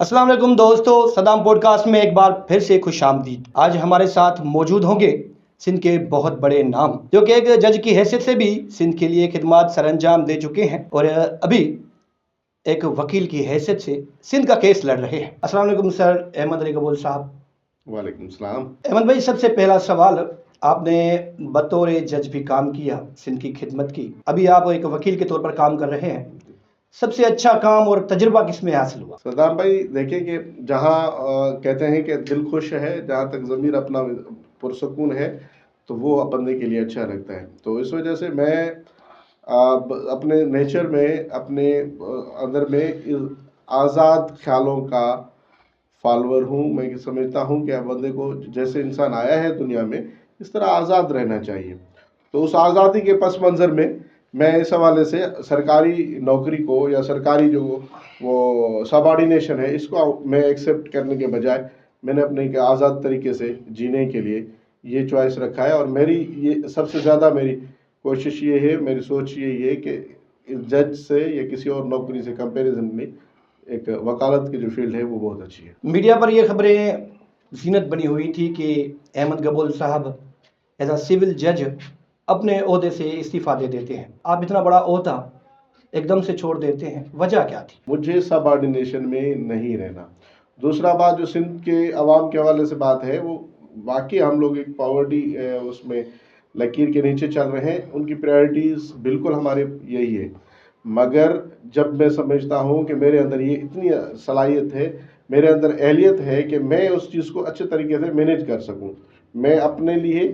السلام علیکم دوستو، صدام پوڈ کاسٹ میں ایک بار پھر سے خوش آمدید۔ آج ہمارے ساتھ موجود ہوں گے سندھ کے بہت بڑے نام، جو کہ ایک جج کی حیثیت سے بھی سندھ کے لیے خدمات سر انجام دے چکے ہیں اور ابھی ایک وکیل کی حیثیت سے سندھ کا کیس لڑ رہے ہیں۔ السلام علیکم سر احمد علی قبول صاحب۔ وعلیکم السلام۔ احمد بھائی، سب سے پہلا سوال، آپ نے بطور جج بھی کام کیا، سندھ کی خدمت کی، ابھی آپ ایک وکیل کے طور پر کام کر رہے ہیں، سب سے اچھا کام اور تجربہ کس میں حاصل ہوا؟ صدام بھائی دیکھیں کہ جہاں کہتے ہیں کہ دل خوش ہے، جہاں تک ضمیر اپنا پرسکون ہے تو وہ بندے کے لیے اچھا لگتا ہے۔ تو اس وجہ سے میں اپنے نیچر میں، اپنے اندر میں آزاد خیالوں کا فالوور ہوں۔ میں سمجھتا ہوں کہ بندے کو جیسے انسان آیا ہے دنیا میں اس طرح آزاد رہنا چاہیے۔ تو اس آزادی کے پس منظر میں اس حوالے سے سرکاری نوکری کو یا سرکاری جو وہ سبارڈینیشن ہے اس کو میں ایکسیپٹ کرنے کے بجائے میں نے اپنے آزاد طریقے سے جینے کے لیے یہ چوائس رکھا ہے۔ اور میری یہ سب سے زیادہ میری کوشش یہ ہے، میری سوچ یہ ہے کہ جج سے یا کسی اور نوکری سے کمپیریزن میں ایک وکالت کی جو فیلڈ ہے وہ بہت اچھی ہے۔ میڈیا پر یہ خبریں زینت بنی ہوئی تھی کہ احمد قبول صاحب ایز اے سول جج اپنے عہدے سے استعفیٰ دے دیتے ہیں، آپ اتنا بڑا عہدہ ایک دم سے چھوڑ دیتے ہیں، وجہ کیا تھی؟ مجھے سب آرڈینیشن میں نہیں رہنا۔ دوسرا بات جو سندھ کے عوام کے حوالے سے بات ہے، وہ واقعی ہم لوگ ایک پاورٹی اس میں لکیر کے نیچے چل رہے ہیں، ان کی پریورٹیز بالکل ہمارے یہی ہے۔ مگر جب میں سمجھتا ہوں کہ میرے اندر یہ اتنی صلاحیت ہے، میرے اندر اہلیت ہے کہ میں اس چیز کو اچھے طریقے سے مینیج کر سکوں، میں اپنے لیے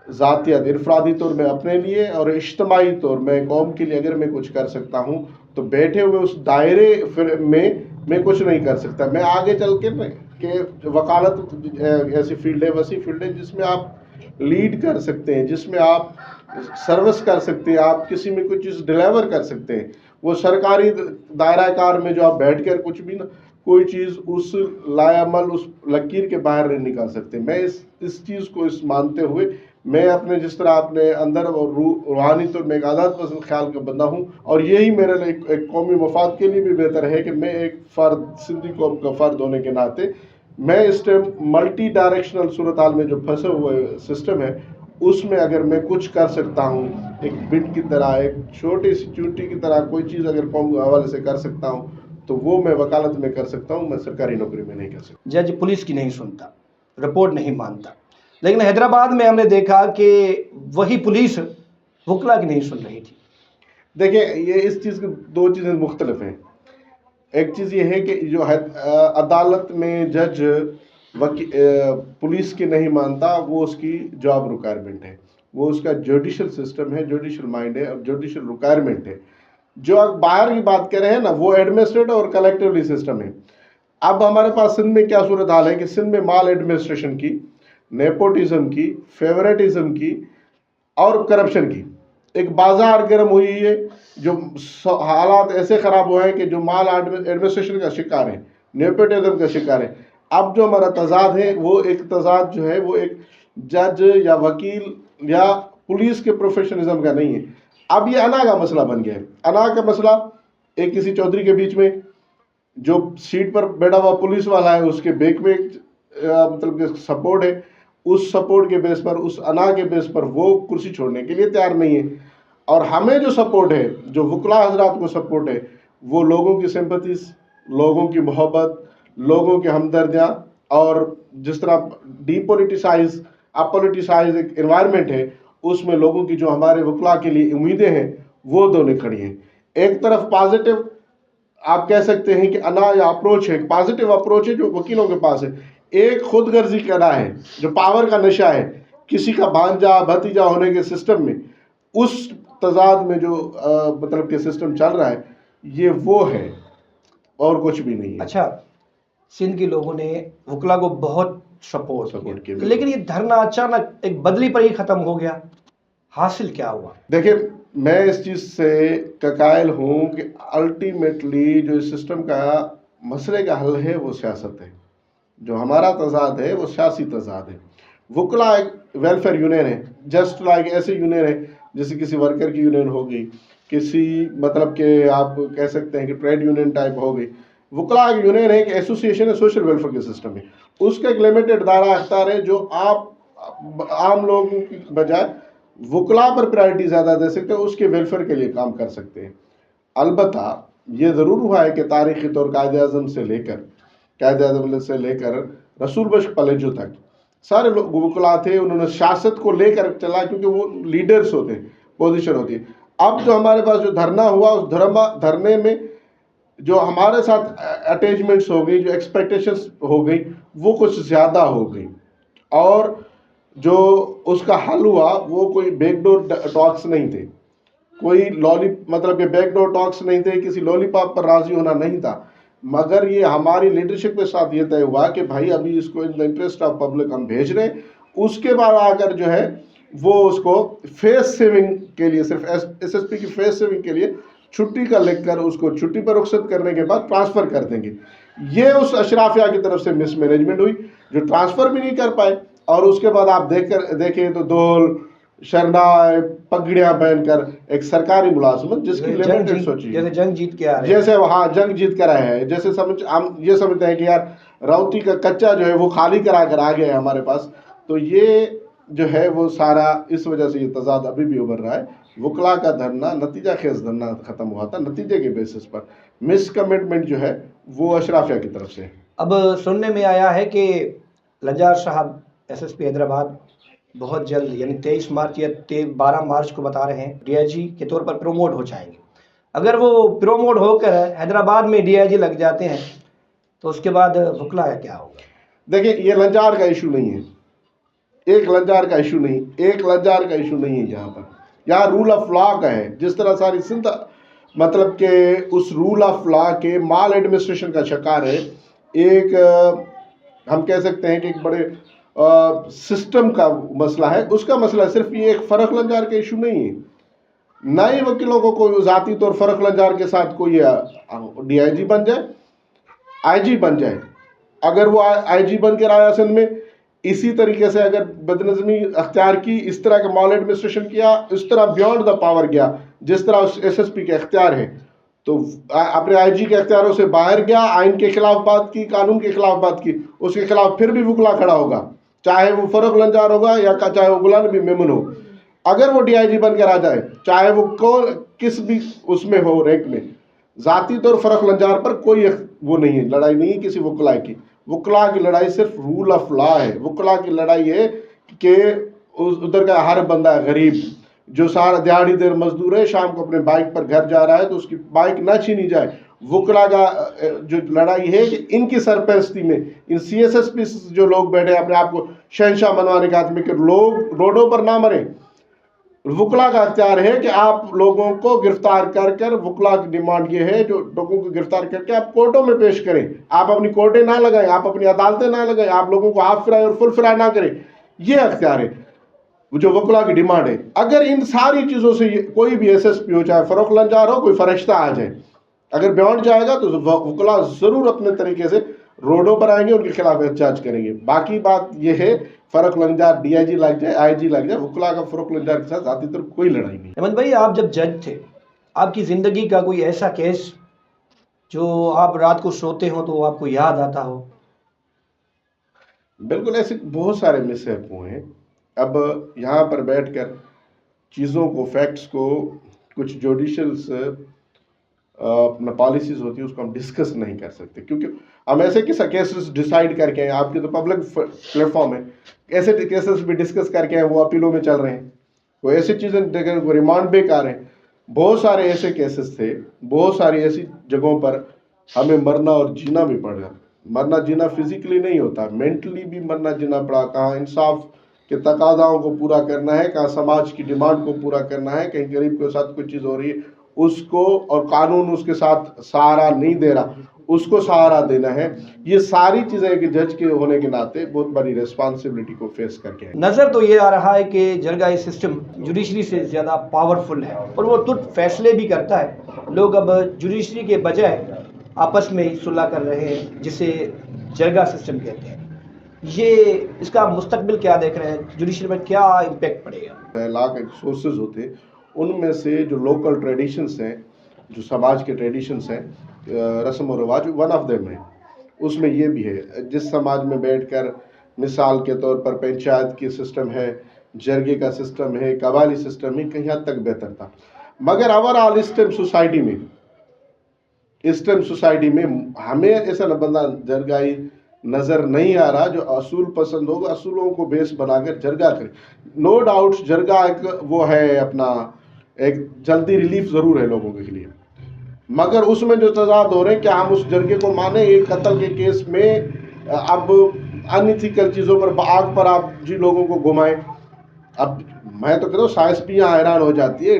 ذاتیت انفرادی طور میں اپنے لیے اور اجتماعی طور میں قوم کے لیے اگر میں کچھ کر سکتا ہوں تو بیٹھے ہوئے اس دائرے میں کچھ نہیں کر سکتا۔ میں آگے چل کے کہ وکالت ایسی فیلڈ ہے، ویسی فیلڈ ہے جس میں آپ لیڈ کر سکتے ہیں، جس میں آپ سروس کر سکتے ہیں، آپ کسی میں کچھ چیز ڈیلیور کر سکتے ہیں۔ وہ سرکاری دائرہ کار میں جو آپ بیٹھ کر کچھ بھی کوئی چیز اس لائعمل اس لکیر کے باہر نہیں نکال سکتے۔ میں اس چیز کو مانتے ہوئے میں اپنے جس طرح اپنے اندر اور روحانی طور میں ایک آزاد پسند خیال کا بندہ ہوں، اور یہی میرے لیے ایک قومی مفاد کے لیے بھی بہتر ہے کہ میں ایک فرد، سندھی قوم کا فرد ہونے کے ناطے میں اس ٹائم ملٹی ڈائریکشنل صورتحال میں جو پھنسے ہوئے سسٹم ہے اس میں اگر میں کچھ کر سکتا ہوں، ایک بٹ کی طرح، ایک چھوٹی سی چونٹی کی طرح کوئی چیز اگر قوم کے حوالے سے کر سکتا ہوں تو وہ میں وکالت میں کر سکتا ہوں، میں سرکاری نوکری میں نہیں کر سکتا۔ جج پولیس کی نہیں سنتا، رپورٹ نہیں مانتا، لیکن حیدرآباد میں ہم نے دیکھا کہ وہی پولیس وکلا کی نہیں سن رہی تھی۔ دیکھیں، یہ اس چیز کی دو چیزیں مختلف ہیں۔ ایک چیز یہ ہے کہ جو عدالت میں جج پولیس کی نہیں مانتا، وہ اس کی جاب ریکوائرمنٹ ہے، وہ اس کا جوڈیشل سسٹم ہے، جوڈیشل مائنڈ ہے اور جوڈیشل ریکوائرمنٹ ہے۔ جو باہر کی بات کر رہے ہیں نا، وہ ایڈمنسٹریٹو اور کلیکٹیولی سسٹم ہے۔ اب ہمارے پاس سندھ میں کیا صورتحال ہے کہ سندھ میں مال ایڈمنسٹریشن کی، نیپوٹزم کی، فیورٹزم کی اور کرپشن کی ایک بازار گرم ہوئی ہے، جو حالات ایسے خراب ہوئے ہیں کہ جو مال ایڈمنسٹریشن کا شکار ہے، نیپوٹزم کا شکار ہے۔ اب جو ہمارا تضاد ہے، وہ ایک تضاد جو ہے وہ ایک جج یا وکیل یا پولیس کے پروفیشنلزم کا نہیں ہے۔ اب یہ انا کا مسئلہ بن گیا ہے۔ انا کا مسئلہ ایک کسی چودھری کے بیچ میں جو سیٹ پر بیٹھا ہوا پولیس والا ہے، اس کے بیک میں مطلب کہ سپورٹ ہے، اس سپورٹ کے بیس پر، اس انا کے بیس پر وہ کرسی چھوڑنے کے لیے تیار نہیں ہے۔ اور ہمیں جو سپورٹ ہے، جو وکلا حضرات کو سپورٹ ہے، وہ لوگوں کی سمپتیز، لوگوں کی محبت، لوگوں کی ہمدردیاں، اور جس طرح ڈی پولیٹیسائز اپولیٹیسائز ایک انوائرمنٹ ہے، اس میں لوگوں کی جو ہمارے وکلا کے لیے امیدیں ہیں وہ دونوں کھڑی ہیں۔ ایک طرف پازیٹیو آپ کہہ سکتے ہیں کہ انا یا اپروچ ہے، ایک پازیٹیو اپروچ ہے جو وکیلوں کے پاس ہے۔ ایک خود غرضی کا انا ہے جو پاور کا نشہ ہے، کسی کا بھانجا بھتیجا ہونے کے سسٹم میں، اس تضاد میں جو مطلب کہ سسٹم چل رہا ہے، یہ وہ ہے اور کچھ بھی نہیں ہے۔ اچھا، سندھ کے لوگوں نے وکلا کو بہت سپورٹ کیا، لیکن یہ دھرنا اچانک ایک بدلی پر ہی ختم ہو گیا، حاصل کیا ہوا؟ دیکھیں، میں اس چیز سے قائل ہوں کہ الٹیمیٹلی جو اس سسٹم کا مسئلے کا حل ہے وہ سیاست ہے۔ جو ہمارا تضاد ہے وہ سیاسی تضاد ہے۔ وکلا ایک ویلفیئر یونین ہے، جسٹ لائک ایسے یونین ہے جیسے کسی ورکر کی یونین ہو گئی، کسی مطلب کہ آپ کہہ سکتے ہیں کہ ٹریڈ یونین ٹائپ ہو گئی۔ वकला एक यूनियन है, एक एसोसिएशन है, सोशल वेलफेयर के सिस्टम में उसका एक लिमिटेड दायरा अख्तियार है जो आप आम लोगों की बजाय वकला पर प्रायोरिटी ज़्यादा दे सकते हैं, उसके वेलफेयर के लिए काम कर सकते हैं। अलबत्ता ये ज़रूर हुआ है कि तारीख़ी तौर कायद-ए-आज़म से लेकर रसूल बख्श पलेजो तक सारे लोग वकला थे, उन्होंने सियासत को लेकर चला क्योंकि वो लीडर्स होते हैं, पोजीशन होती है। अब जो हमारे पास जो धरना हुआ उस धरने में जो हमारे साथ अटैचमेंट्स हो गई, जो एक्सपेक्टेशंस हो गई, वो कुछ ज़्यादा हो गई और जो उसका हल हुआ वो कोई बैकडोर टॉक्स नहीं थे, कोई मतलब कि बैकडोर टॉक्स नहीं थे, किसी लॉलीपॉप पर राज़ी होना नहीं था, मगर ये हमारी लीडरशिप के साथ ये तय हुआ कि भाई अभी इसको in the interest of public हम भेज रहे हैं। उसके बाद आकर जो है वो उसको फेस सेविंग के लिए, सिर्फ एसएसपी की फेस सेविंग के लिए छुट्टी का लिख कर उसको छुट्टी पर रुखसत करने के बाद ट्रांसफ़र कर देंगे। ये उस अशराफिया की तरफ से मिसमैनेजमेंट हुई जो ट्रांसफ़र भी नहीं कर पाए और उसके बाद आप देखें तो दोल शरनाए पगड़ियाँ पहनकर एक सरकारी मुलाजमत जिसकी लिमिटेड सोची, जैसे जंग जीत के आ रहे हैं, जैसे वहाँ जंग जीत कर आए हैं, जैसे हम ये समझते हैं कि यार राउती का कच्चा जो है वो खाली करा कर आ गया है हमारे पास। तो ये जो है वो सारा इस वजह से ये तजाद अभी भी उभर रहा है। वकला का धरना नतीजा खेज धरना ख़त्म हुआ था, नतीजे के बेसिस पर मिस कमिटमेंट जो है वो अशराफिया की तरफ से। अब सुनने में आया है कि लंजार साहब एसएसपी हैदराबाद बहुत जल्द यानी 23 मार्च या 12 मार्च को बता रहे हैं डीआईजी के तौर पर प्रमोट हो जाएंगे। अगर वो प्रमोट होकर हैदराबाद में डीआईजी लग जाते हैं तो उसके बाद वकला का क्या होगा? देखिए ये लंजार का इशू नहीं है, एक लंजार का इशू नहीं है यहाँ रूल ऑफ लॉ का है। जिस तरह सारी सिंध मतलब के उस रूल ऑफ लॉ के माल एडमिनिस्ट्रेशन का शिकार है, एक हम कह सकते हैं कि एक बड़े सिस्टम का मसला है। उसका मसला सिर्फ ये एक फ़र्क लंजार का इशू नहीं है। नए वकीलों को कोई ज़ाती तौर फ़र्क लंजार के साथ कोई डीआईजी बन जाए, आईजी बन जाए, अगर वो आईजी बन के आया सिंध में इसी तरीके से अगर बदनज़मी अख्तियार की, इस तरह का माल एडमिनिस्ट्रेशन किया, इस तरह बियॉन्ड द पावर गया जिस तरह उस एसएसपी के अख्तियार है, तो अपने आईजी के अख्तियारों से बाहर गया, आइन के खिलाफ बात की, कानून के खिलाफ बात की, उसके खिलाफ फिर भी वकला खड़ा होगा, चाहे वो फ़र्क लंजार होगा या चाहे वो गुलाम नबी मेमन हो। अगर वो डीआईजी बनकर आ जाए, चाहे वो किस भी उसमें हो रैंक में, ज़ाती तौर फ़र्क लंजार पर कोई वो नहीं है, लड़ाई नहीं है किसी वकला की। वकला की लड़ाई सिर्फ रूल ऑफ लॉ है। वकला की लड़ाई है कि उधर का हर बंदा गरीब जो सारा दिहाड़ी देर मजदूर है, शाम को अपने बाइक पर घर जा रहा है तो उसकी बाइक ना छीनी जाए। वकला का जो लड़ाई है कि इनकी सरपरस्ती में इन सीएसएसपी जो लोग बैठे अपने आप को शहंशाह मनवाने के हाथ में कि लोग रोडों पर ना मरें, वकला का अख्तियार है कि आप लोगों को गिरफ्तार कर वकला की डिमांड ये है जो लोगों को गिरफ्तार करके आप कोर्टों में पेश करें, आप अपनी कोर्टें ना लगाएं, आप अपनी अदालतें ना लगाएं, आप लोगों को हाफ फ्राई और फुल फ्राई ना करें। ये अख्तियार है जो वकला की डिमांड है। अगर इन सारी चीज़ों से कोई भी एसएसपी हो, चाहे फ़र्क लंजार हो, कोई फरिश्ता आ जाए, अगर बियॉन्ड जाएगा तो वकला ज़रूर अपने तरीके से रोडों पर आएंगे, उनके खिलाफ एहतजाज करेंगे। बाकी बात यह है फ़र्क लंजार डीआईजी लग जाए, आईजी लग जाए, वकला का फ़र्क लंजार के साथ ज़ाती तौर कोई लड़ाई नहीं। हेमंत भाई, आप जब जज थे, आपकी ज़िंदगी का कोई ऐसा केस जो आप रात को सोते हो तो आपको याद आता हो? बिल्कुल, ऐसे बहुत सारे मिसहैप हुए हैं। अब यहाँ पर बैठकर चीज़ों को, फैक्ट्स को, कुछ जुडिशल अपना पॉलिसीज़ होती है उसको हम डिस्कस नहीं कर सकते, क्योंकि हम ऐसे केसेस डिसाइड करके हैं, आपके तो पब्लिक प्लेटफॉर्म है, ऐसे केसेस भी डिस्कस करके हैं, वो अपीलों में चल रहे हैं, वो ऐसी चीज़ें देखें, वो रिमांड बेकार हैं। बहुत सारे ऐसे केसेस थे, बहुत सारी ऐसी जगहों पर हमें मरना और जीना भी पड़ा। मरना जीना फिजिकली नहीं होता, मेंटली भी मरना जीना पड़ा। कहाँ इंसाफ के तकादाओं को पूरा करना है, कहाँ समाज की डिमांड को पूरा करना है, कहीं गरीब के साथ कोई चीज़ हो रही है उसको, और कानून उसके साथ सहारा नहीं दे रहा, उसको सहारा देना है। ये सारी चीज़ें एक जज के होने के नाते बहुत बड़ी रिस्पॉन्सिबिलिटी को फेस करके है। नज़र तो ये आ रहा है कि जरगाई सिस्टम जुडिशरी से ज़्यादा पावरफुल है और वो तुरंत फैसले भी करता है। लोग अब जुडिशरी के बजाय आपस में ही सुलह कर रहे हैं, जिसे जरगा सिस्टम कहते हैं। ये इसका मुस्तकबिल क्या देख रहे हैं? जुडिशरी में क्या इम्पैक्ट पड़ेगा? लॉ के सोर्सेज होते, उनमें से जो लोकल ट्रेडिशंस हैं, जो समाज के ट्रेडिशंस हैं, रस्म और रिवाज वन ऑफ देम है। उसमें ये भी है, जिस समाज में बैठकर मिसाल के तौर पर पंचायत की सिस्टम है, जरगे का सिस्टम है, कबाली सिस्टम है, कहीं हद तक बेहतर था। मगर ओवरऑल इस्लाम सोसाइटी में हमें ऐसा बंदा जरगाई नजर नहीं आ रहा जो असूल पसंद होगा, असूलों को बेस बनाकर जरगा करे। नो डाउट जरगा एक वो है अपना, एक जल्दी रिलीफ जरूर है लोगों के लिए, मगर उसमें जो तजाद हो रहे हैं, क्या हम उस जरगे को माने? एक कत्ल के केस में अब अनइथिकल चीज़ों पर, आग पर आप जी लोगों को घुमाएं। अब मैं तो कहता हूँ साइंस भी यहाँ हैरान हो जाती है।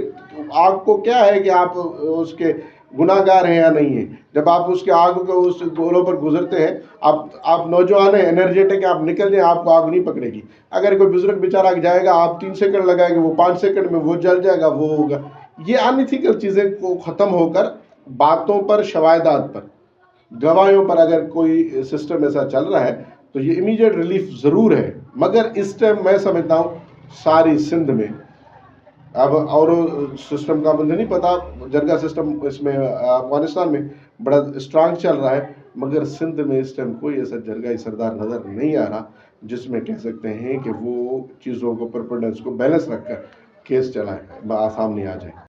आग को क्या है कि आप उसके गुनाहगार हैं या नहीं है? जब आप उसके आग को उस गोलों पर गुजरते हैं, आप नौजवान हैं, एनर्जेटिक है, आप निकल जाए, आपको आग नहीं पकड़ेगी। अगर कोई बुजुर्ग बेचारा जाएगा, आप 3 सेकंड लगाएंगे, वो 5 सेकंड में वो जल जाएगा, वो होगा। ये अनइथिकल चीज़ें को ख़त्म होकर बातों पर, शवायदात पर, गवाहियों पर अगर कोई सिस्टम ऐसा चल रहा है तो ये इमीडिएट रिलीफ ज़रूर है। मगर इस टाइम मैं समझता हूँ सारी सिंध में, अब और सिस्टम का मुझे नहीं पता, जरगा सिस्टम इसमें अफगानिस्तान में बड़ा स्ट्रांग चल रहा है, मगर सिंध में इस टाइम कोई ऐसा जरगाई सरदार नज़र नहीं आ रहा जिसमें कह सकते हैं कि वो चीज़ों को, प्रेसिडेंट्स को बैलेंस रखकर केस चलाए, सामने आ जाए।